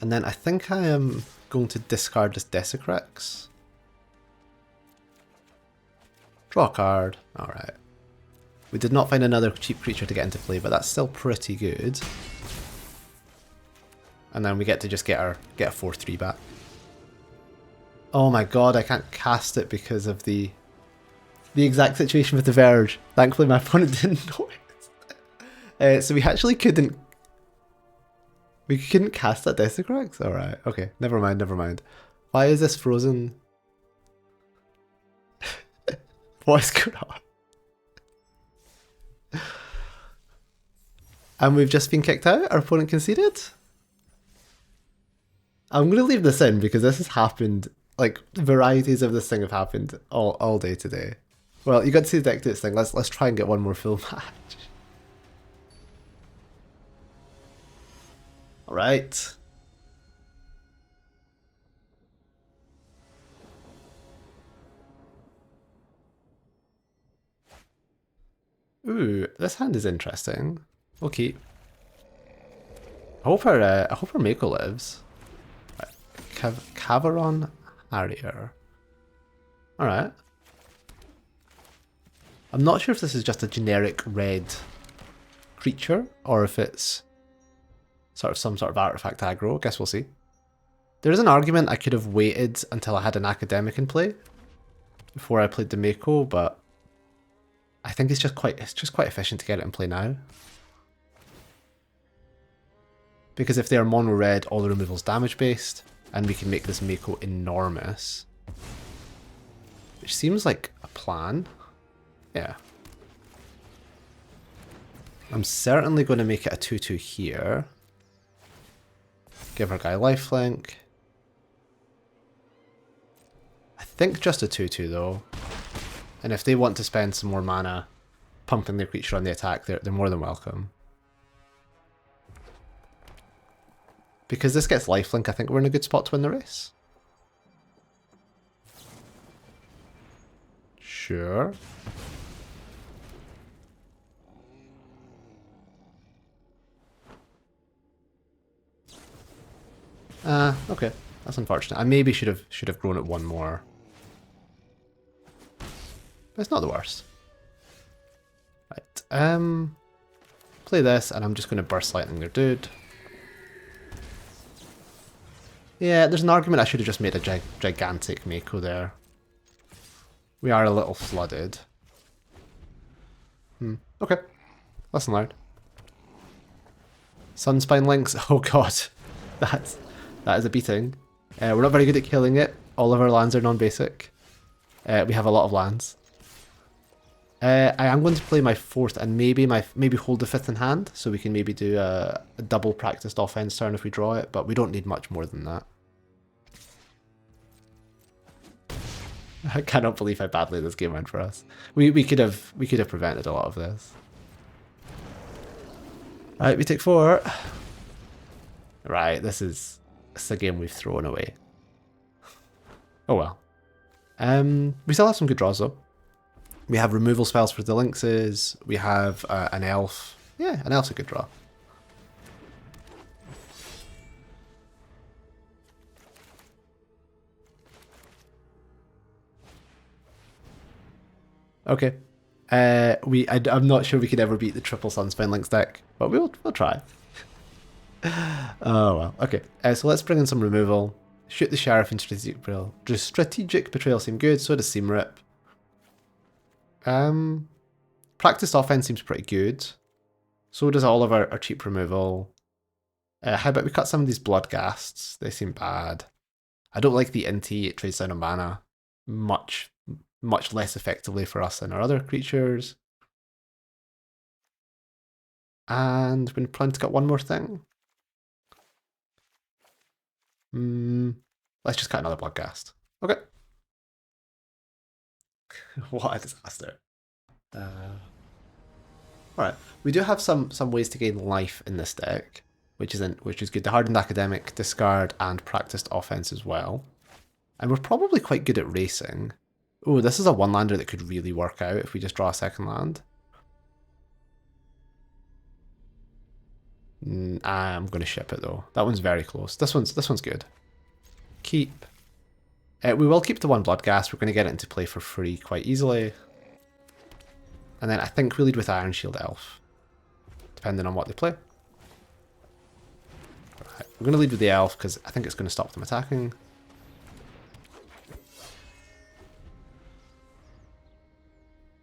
And then I think I am going to discard this Desecrex. Draw a card. Alright. We did not find another cheap creature to get into play, but that's still pretty good. And then we get to just get a 4-3 back. Oh my god, I can't cast it because of the exact situation with the Verge. Thankfully my opponent didn't know it. So we actually couldn't cast that Desecrex? Alright, okay, never mind. Why is this frozen? What is going on? And we've just been kicked out? Our opponent conceded? I'm going to leave this in because this has happened, like, varieties of this thing have happened all day today. Well, you got to see the deck do its thing. Let's try and get one more full match. Alright. Ooh, this hand is interesting. We'll keep. I hope our Mako lives. Right. Cavaron Harrier. Alright. I'm not sure if this is just a generic red creature or if it's sort of some sort of artifact aggro. Guess we'll see. There is an argument I could have waited until I had an academic in play before I played the Mako, but I think it's just quite efficient to get it in play now. Because if they are mono red, all the removal's damage based, and we can make this Mako enormous. Which seems like a plan. Yeah. I'm certainly going to make it a 2-2 here. Give our guy lifelink. I think just a 2-2 though. And if they want to spend some more mana pumping their creature on the attack, they're more than welcome. Because this gets lifelink, I think we're in a good spot to win the race. Sure. Okay. That's unfortunate. I maybe should have grown it one more. But it's not the worst. Right. Play this, and I'm just going to burst lightning their dude. Yeah, there's an argument I should have just made a gigantic Mako there. We are a little flooded. Okay. Lesson learned. Sunspine Links. Oh god. That is a beating. We're not very good at killing it. All of our lands are non-basic. We have a lot of lands. I am going to play my fourth and maybe hold the fifth in hand, so we can maybe do a double practiced offense turn if we draw it, but we don't need much more than that. I cannot believe how badly this game went for us. We could have prevented a lot of this. Right, we take 4. Right, this is a game we've thrown away. Oh well. We still have some good draws though. We have removal spells for the Lynxes. We have an elf. Yeah, an elf's a good draw. Okay. I'm not sure we could ever beat the triple Sunspine Lynx deck, but we'll try. Oh well. Okay. So let's bring in some removal. Shoot the Sheriff and Strategic Betrayal. Strategic Betrayal seem good. So does Seam Rip. Practiced Offense seems pretty good. So does all of our cheap removal. How about we cut some of these Bloodghasts? They seem bad. I don't like the Inti. It trades down on mana much less effectively for us than our other creatures. And we're planning to cut one more thing. Let's just cut another Bloodghast. Okay. What a disaster. Alright, we do have some ways to gain life in this deck, which is good. The Hardened Academic, discard, and Practiced Offense as well. And we're probably quite good at racing. Oh, this is a one-lander that could really work out if we just draw a second land. I'm going to ship it though. That one's very close. This one's good. Keep. We will keep the one Bloodghast. We're going to get it into play for free quite easily. And then I think we lead with Iron Shield Elf, depending on what they play. Right, we're going to lead with the Elf because I think it's going to stop them attacking.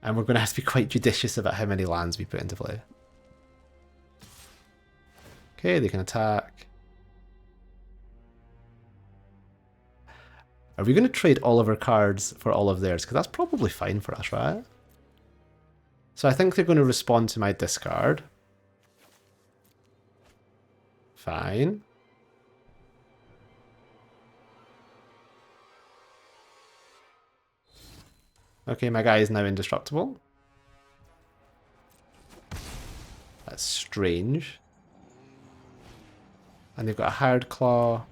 And we're going to have to be quite judicious about how many lands we put into play. Okay, they can attack. Are we going to trade all of our cards for all of theirs? Because that's probably fine for us, right? So I think they're going to respond to my discard. Fine. Okay, my guy is now indestructible. That's strange. And they've got a Hired Claw.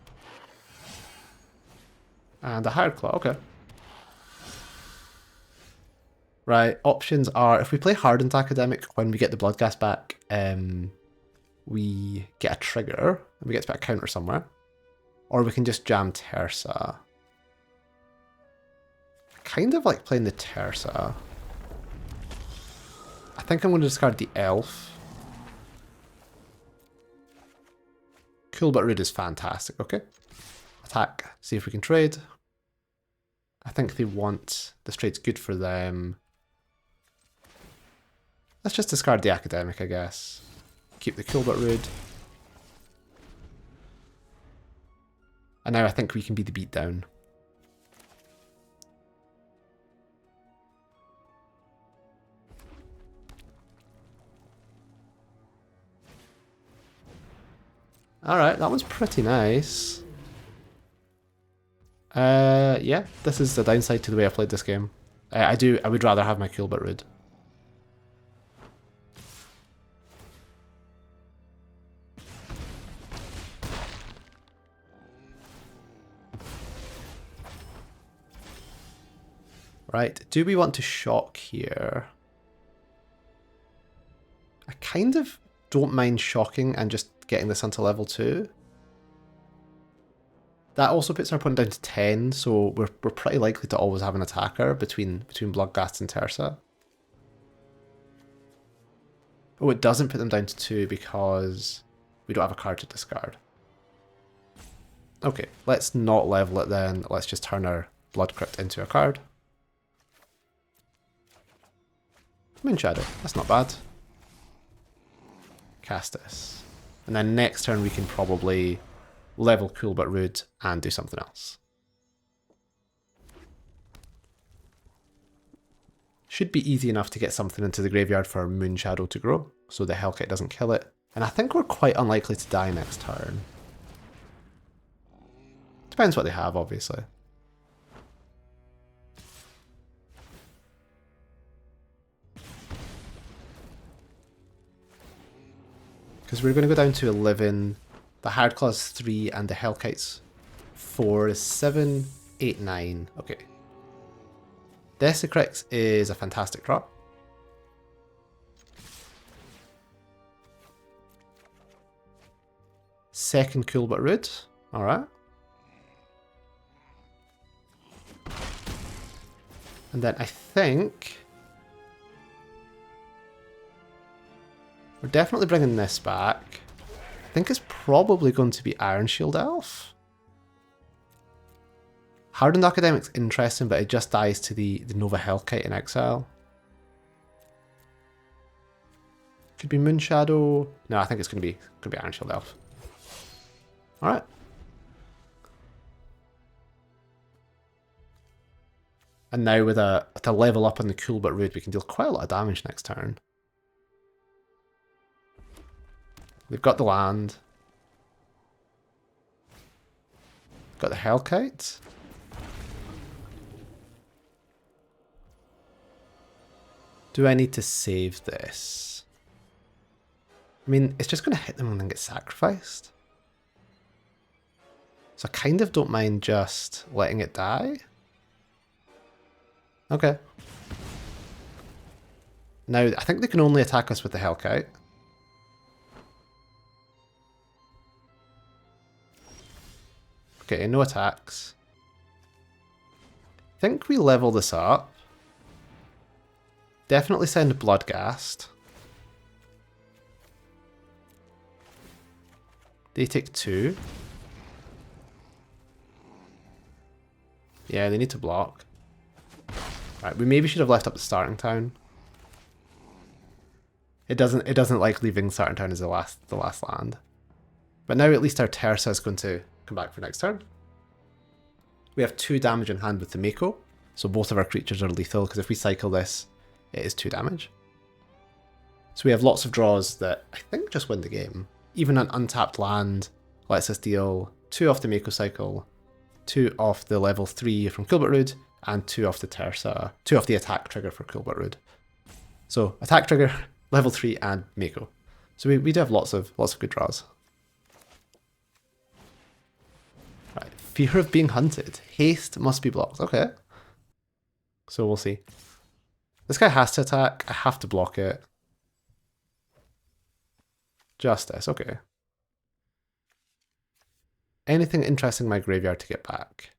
And a Hired Claw, okay. Right, options are, if we play Hardened Academic, when we get the Bloodghast back, we get a trigger, and we get to put a counter somewhere. Or we can just jam Tersa. I kind of like playing the Tersa. I think I'm going to discard the Elf. Cool but rude is fantastic, okay. Attack, see if we can trade. I think they want, this trade's good for them. Let's just discard the Academic, I guess. Keep the cool but rude. And now I think we can be the beatdown. Alright, that one's pretty nice. Yeah, this is the downside to the way I played this game. I would rather have my cool but rude. Right, do we want to shock here? I kind of don't mind shocking and just getting this onto level 2. That also puts our opponent down to 10, so we're pretty likely to always have an attacker between Bloodghast and Tersa. Oh, it doesn't put them down to 2 because we don't have a card to discard. Okay, let's not level it then. Let's just turn our Blood Crypt into a card. Moonshadow, that's not bad. Cast this. And then next turn we can probably level cool but rude and do something else. Should be easy enough to get something into the graveyard for Moonshadow to grow, so the Hellkite doesn't kill it. And I think we're quite unlikely to die next turn. Depends what they have, obviously. Because we're going to go down to 11. The Hard Claw's 3 and the Hellkite's 4 is 7, 8, 9. Okay. Desecrix is a fantastic drop. Second cool but rude. Alright. And then I think we're definitely bringing this back. I think it's probably going to be Iron Shield Elf. Hardened Academic's interesting, but it just dies to the Nova Hellkite in exile. Could be Moonshadow. No, I think it's gonna be Iron Shield Elf. Alright. And now with a level up on the cool but rude, we can deal quite a lot of damage next turn. We've got the land. Got the Hellkite. Do I need to save this? I mean, it's just going to hit them and then get sacrificed. So I kind of don't mind just letting it die. Okay. Now, I think they can only attack us with the Hellkite. Okay, no attacks. I think we level this up. Definitely send Bloodghast. They take 2. Yeah, they need to block. Right, we maybe should have left up the starting town. It doesn't like leaving starting town as the last land. But now at least our Tersa is going to come back for next turn. We have 2 damage in hand with the Mako, so both of our creatures are lethal, because if we cycle this, it is 2 damage. So we have lots of draws that I think just win the game. Even an untapped land lets us deal 2 off the Mako cycle, 2 off the level 3 from Cool but Rude, and 2 off the Tersa, 2 off the attack trigger for Cool but Rude. So attack trigger, level 3, and Mako. So we do have lots of good draws. Right, fear of being hunted. Haste must be blocked. Okay. So we'll see. This guy has to attack. I have to block it. Justice, okay. Anything interesting in my graveyard to get back?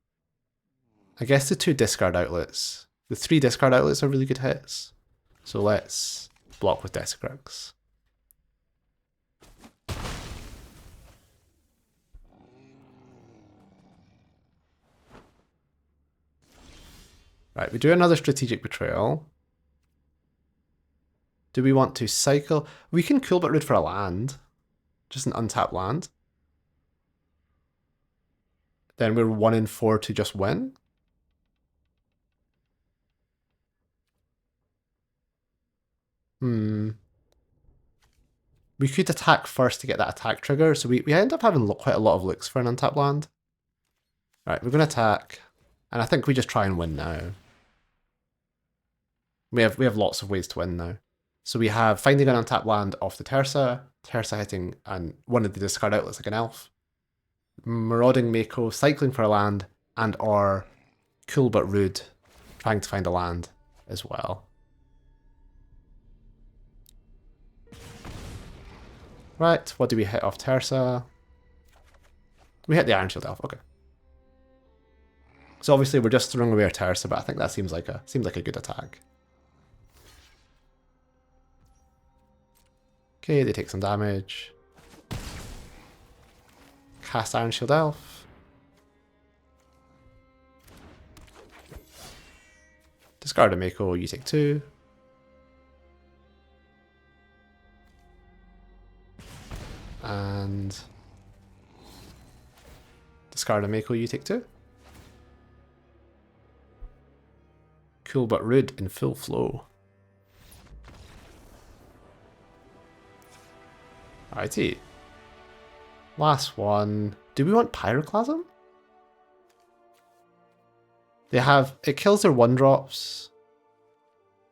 I guess the 2 discard outlets. The 3 discard outlets are really good hits. So let's block with Desecrux. Right, we do another Strategic Betrayal. Do we want to cycle? We can Cool But Rude for a land. Just an untapped land. Then we're 1 in 4 to just win. We could attack first to get that attack trigger, so we end up having quite a lot of looks for an untapped land. Right, we're going to attack, and I think we just try and win now. We have lots of ways to win now. So we have finding an untapped land off the Terza hitting and one of the discard outlets like an elf, Marauding Mako, cycling for a land, and or Cool But Rude, trying to find a land as well. Right, what do we hit off Terza? We hit the Iron Shield Elf, okay. So obviously we're just throwing away our Terza, but I think that seems like a good attack. Okay, they take some damage. Cast Iron Shield Elf. Discard a Mako, you take 2. And discard a Mako, you take 2. Cool But Rude in full flow. Alrighty. Last one. Do we want Pyroclasm? They have, it kills their 1-drops.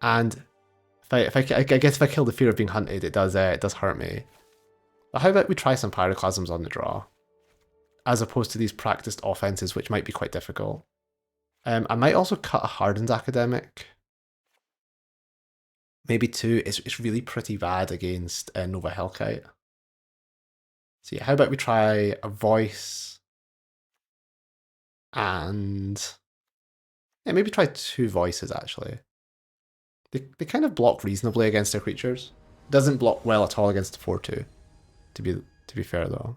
And I guess if I kill the fear of being hunted, it does hurt me. But how about we try some Pyroclasms on the draw, as opposed to these practiced offenses, which might be quite difficult. I might also cut a Hardened Academic. Maybe 2. It's really pretty bad against Nova Hellkite. So yeah, how about we try a Voice and yeah, maybe try 2 Voices actually. They kind of block reasonably against their creatures. Doesn't block well at all against the 4/2. To be fair though.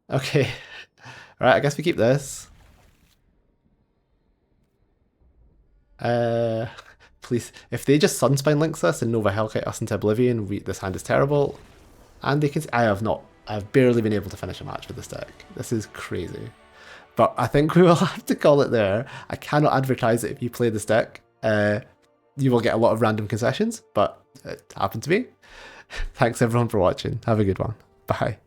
Okay. Alright, I guess we keep this. Please, if they just Sunspine Links us and Nova Hellkite us into Oblivion, this hand is terrible. And they can, I've barely been able to finish a match with this deck. This is crazy. But I think we will have to call it there. I cannot advertise it if you play this deck. You will get a lot of random concessions, but it happened to me. Thanks everyone for watching. Have a good one. Bye.